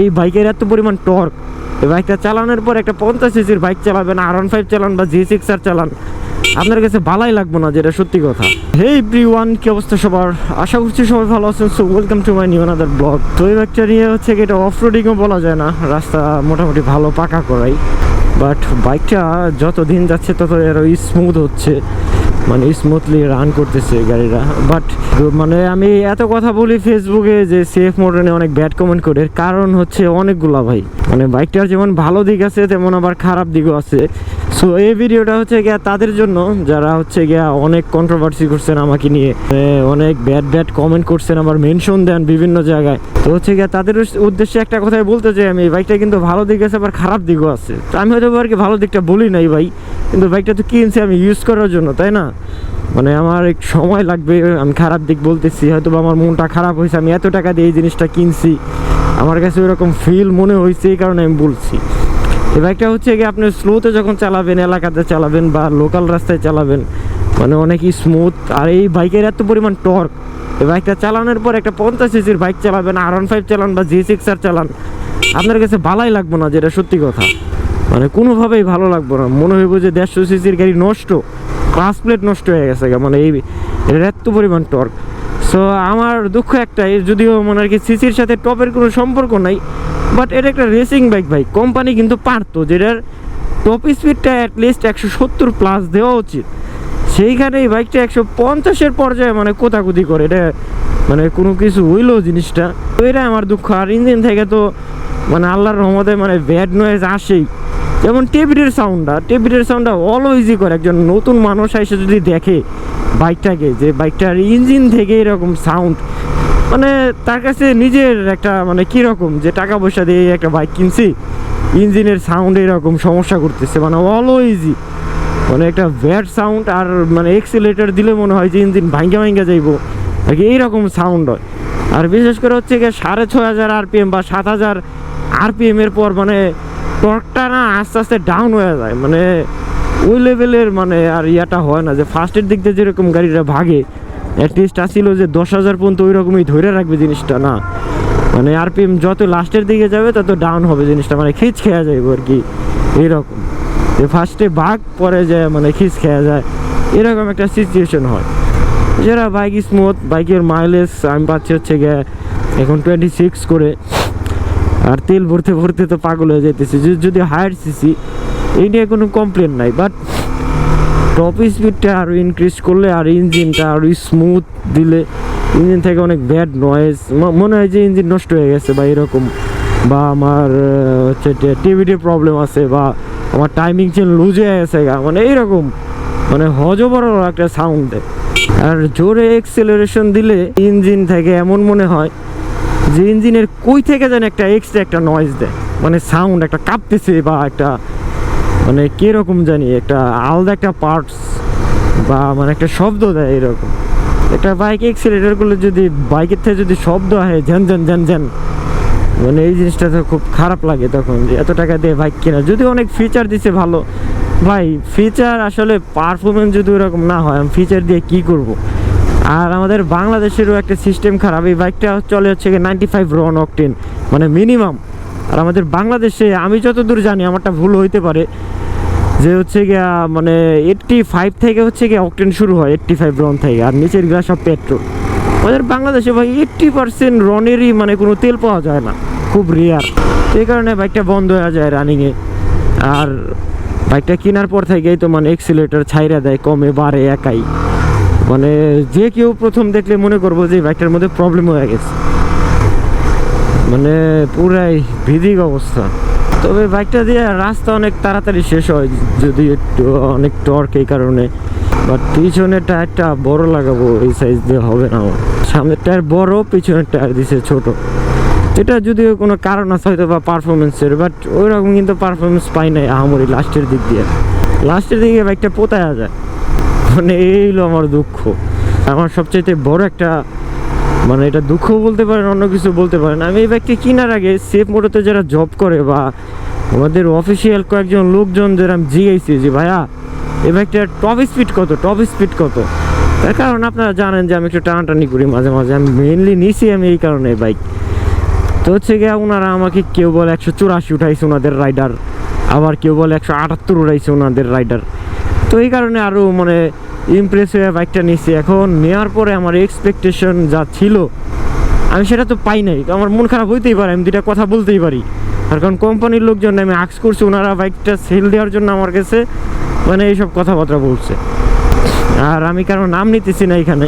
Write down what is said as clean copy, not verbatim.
এই বাইকের এত পরিমাণ টর্ক, এই বাইকটা চালানোর পর একটা 50 সিসির বাইক চালাবেন, R15 চালান বা G6R চালান, আপনার কাছে ভালোই লাগবে না, যেটা সত্যি কথা। হেই এভরিওয়ান, কি অবস্থা সবার? আশা করছি সবাই ভালো আছেন। So welcome to my new another blog. তো এই বাইকটা নিয়ে হচ্ছে কি, এটা অফরোডিংও বলা যায় না, রাস্তা মোটামুটি ভালো পাকা করাই, বাট বাইকটা যত দিন যাচ্ছে তত আরো স্মুথ হচ্ছে, মানে স্মুথলি রান করতেছে গাড়িটা। বাট মানে আমি এত কথা বলি ফেসবুকে যে সেফ মোডে অনেক ব্যাড কমেন্ট করে, কারণ হচ্ছে অনেকগুলা ভাই, মানে বাইকটার যেমন ভালো দিক আছে তেমন আবার খারাপ দিকও আছে। সো এই ভিডিওটা হচ্ছে গিয়া তাদের জন্য যারা হচ্ছে গিয়া অনেক কন্ট্রোভার্সি করছেন আমাকে নিয়ে, অনেক ব্যাড কমেন্ট করছেন, আবার মেনশন দেন বিভিন্ন জায়গায়। তো হচ্ছে গিয়া তাদের উদ্দেশ্যে একটা কথাই বলতে চাই, আমি এই বাইকটা কিন্তু ভালো দিক আছে আবার খারাপ দিকও আছে। তো আমি হয়তো আর কি ভালো দিকটা বলি নাই ভাই, কিন্তু বাইকটা তো কিনছি আমি ইউজ করার জন্য, তাই না? মানে আমার এক সময় লাগবে, আমি খারাপ দিক বলতেছি, হয়তো আমার মনটা খারাপ হয়েছে, আমি এত টাকা দিয়ে এই জিনিসটা কিনছি, আমার কাছে ওরকম ফিল মনে হয়েছে, এই কারণে আমি বলছি। এই বাইকটা হচ্ছে কি, আপনি স্লোতে যখন চালাবেন, এলাকাতে চালাবেন বা লোকাল রাস্তায় চালাবেন, মানে অনেক স্মুথ। আর এই বাইকের এত পরিমাণ টর্ক, এই বাইকটা চালানোর পর একটা 50 সিসির বাইক চালাবেন, R15 চালান বা G6R চালান, আপনার কাছে ভালোই লাগবে না, যেটা সত্যি কথা। মানে কোনোভাবেই ভালো লাগবে না, মনে হইব যে 150 সিসির গাড়ি নষ্ট, ক্লাস প্লেট নষ্ট হয়ে গেছে, মানে এই এর এত পরিমাণ টর্ক। সো আমার দুঃখ একটাই, যদিও মনে আর কি সিসির সাথে টপের কোনো সম্পর্ক নাই, বাট এটা একটা রেসিং বাইক ভাই, কোম্পানি কিন্তু পারতো যেটার টপ স্পিডটা অ্যাটলিস্ট 170+ দেওয়া উচিত, সেইখানে এই বাইকটা 150-এর পর্যায়ে মানে কোতাকুতি করে, এটা মানে কোনো কিছু হইলো জিনিসটা। তো এটা আমার দুঃখ। আর ইঞ্জিন থেকে তো মানে আল্লাহর রহমতে মানে ব্যাড নয়েজ আসেই, যেমন টেবিটের সাউন্ডটা অলওয়েজই করে। একজন নতুন মানুষ এসে যদি দেখে বাইকটাকে, যে বাইকটার ইঞ্জিন থেকে এরকম সাউন্ড, মানে তার কাছে নিজের একটা মানে কীরকম, যে টাকা পয়সা দিয়ে একটা বাইক কিনছি, ইঞ্জিনের সাউন্ড এরকম সমস্যা করতেছে, মানে অলওয়েজই মানে একটা ব্যাড সাউন্ড। আর মানে এক্সিলেটার দিলে মনে হয় যে ইঞ্জিন ভাঙ্গা যাইবো আর কি, এইরকম সাউন্ড হয়। আর বিশেষ করে হচ্ছে গিয়ে 6500 RPM বা 7000 RPM এর পর মানে টর্কটা না আস্তে আস্তে ডাউন হয়ে যায়, মানে ওই লেভেলের মানে আর ইয়াটা হয় না, যে ফার্স্টের দিক দিয়ে যেরকম গাড়িটা ভাগে অ্যাটলিস্ট আসছিল যে 10,000 পর্যন্ত ওই রকমই ধরে রাখবে জিনিসটা, না মানে RPM যত লাস্টের দিকে যাবে তত ডাউন হবে জিনিসটা, মানে খিচ খেয়া যাইব আর কি, এইরকম যে ফার্স্টে ভাগ পরে যায় মানে খিচ খেয়া যায়, এরকম একটা সিচুয়েশন হয়। যারা বাইক স্মুথ, বাইকের মাইলেজ আমি পাচ্ছি হচ্ছে গিয়ে এখন 26 করে, আর তেল ভরতে ভরতে তো পাগল হয়ে যেতেছি। যদি হায়ার সিসি এই নিয়ে কোনো কমপ্লেন নাই, বাট টপ স্পিডটা আরও ইনক্রিজ করলে আর ইঞ্জিনটা আরও স্মুথ দিলে, ইঞ্জিন থেকে অনেক ব্যাড নয়েজ, মনে হয় যে ইঞ্জিন নষ্ট হয়ে গেছে বা এরকম, বা আমার হচ্ছে টিভিতে প্রবলেম আছে, বা আমার টাইমিং চেন লুজ হয়ে গেছে, মানে এইরকম মানে হজবড় একটা সাউন্ড দেয়। আর জোরে এক্সেলারেশন দিলে ইঞ্জিন থেকে এমন মনে হয় যে ইঞ্জিনের কই থেকে যেন একটা এক্সট্রা একটা নয়েজ দেয়, মানে সাউন্ড একটা কাঁপতেছে, বা একটা মানে কীরকম জানি একটা আলাদা একটা পার্টস বা মানে একটা শব্দ দেয় এরকম। একটা বাইক এক্সিলেটার করলে যদি বাইকের থেকে যদি শব্দ হয় ঝ্যান ঝ্যান ঝ্যান ঝ্যান, মানে এই জিনিসটা তো খুব খারাপ লাগে তখন, যে এত টাকা দিয়ে বাইক কেনা, যদি অনেক ফিচার দিছে ভালো ভাই, ফিচার আসলে পারফরমেন্স যদি ওরকম না হয় আমি ফিচার দিয়ে কি করব। আর আমাদের বাংলাদেশেরও একটা সিস্টেম খারাপ, এই বাইকটা চলে হচ্ছে 95 রন অকটেন মানে মিনিমাম। আর আমাদের বাংলাদেশে আমি যতদূর জানি, আমারটা ভুল হইতে পারে, যে হচ্ছে গিয়া মানে 85 থেকে হচ্ছে গিয়ে অকটেন শুরু হয়, 85 রন থেকে, আর নিচের গ্লাস সব পেট্রোল। আমাদের বাংলাদেশে ভাই 80% রনেরই মানে কোনো তেল পাওয়া যায় না, খুব রেয়ার, এই কারণে বাইকটা বন্ধ হয়ে যায় রানিংয়ে। আর বাইকটা কেনার পর থেকেই তো মানে এক্সিলেটার ছাইরা দেয়, কমে বাড়ে একাই, মানে যে কেউ প্রথম দেখলে মনে করবো যে বাইকটার মধ্যে প্রবলেম হয়ে গেছে, মানে পুরাই ভিদিক অবস্থা। তবে বাইকটা দিয়ে রাস্তা অনেক তাড়াতাড়ি শেষ হয় যদি একটু অনেক টর্ক, এই কারণে। বাট পিছনের টায়ারটা বড় লাগাবো, এই সাইজ দিয়ে হবে না, সামনের টায়ার বড়, পিছনের টায়ার দিছে ছোট, এটা যদিও কোনো কারণ আছে হয়তো বা পারফরমেন্সের, বাট ওই রকম কিন্তু পারফরমেন্স পাই নাই আহামরি লাস্টের দিকে বাইকটা পোতায়া যায়, মানে এই হলো আমার দুঃখ। আমার সবচাইতে বড় একটা মানে এটা দুঃখ বলতে পারেন, অন্য কিছু বলতে পারেন, আমি এই বাইকটা কেনার আগে সেফ মোডতে যারা জব করে বা আমাদের অফিসিয়াল কয়েকজন লোকজন যারা আমি জিজ্ঞাসি যে ভাইয়া এই বাইকটার টপ স্পিড কত, তার কারণ আপনারা জানেন যে আমি একটু টানাটানি করি মাঝে মাঝে, আমি মেনলি নিছি আমি এই কারণে বাইক। তো হচ্ছে গিয়ে ওনারা আমাকে কেউ বলে 184 উঠাইছে ওনাদের রাইডার, আবার কেউ বলে 178 উঠাইছে ওনাদের রাইডার। তো এই কারণে আরও মানে ইমপ্রেস হয়ে বাইকটা নিয়েছি। এখন নেওয়ার পরে আমার এক্সপেকটেশন যা ছিল আমি সেটা তো পাই নাই, তো আমার মন খারাপ হইতেই পারে, আমি দুইটা কথা বলতেই পারি। আর কারণ কোম্পানির লোকজন আমি আক্স করছি, ওনারা বাইকটা সেল দেওয়ার জন্য আমার কাছে মানে এইসব কথাবার্তা বলছে। আর আমি কারণ নাম নিতেছি না এখানে,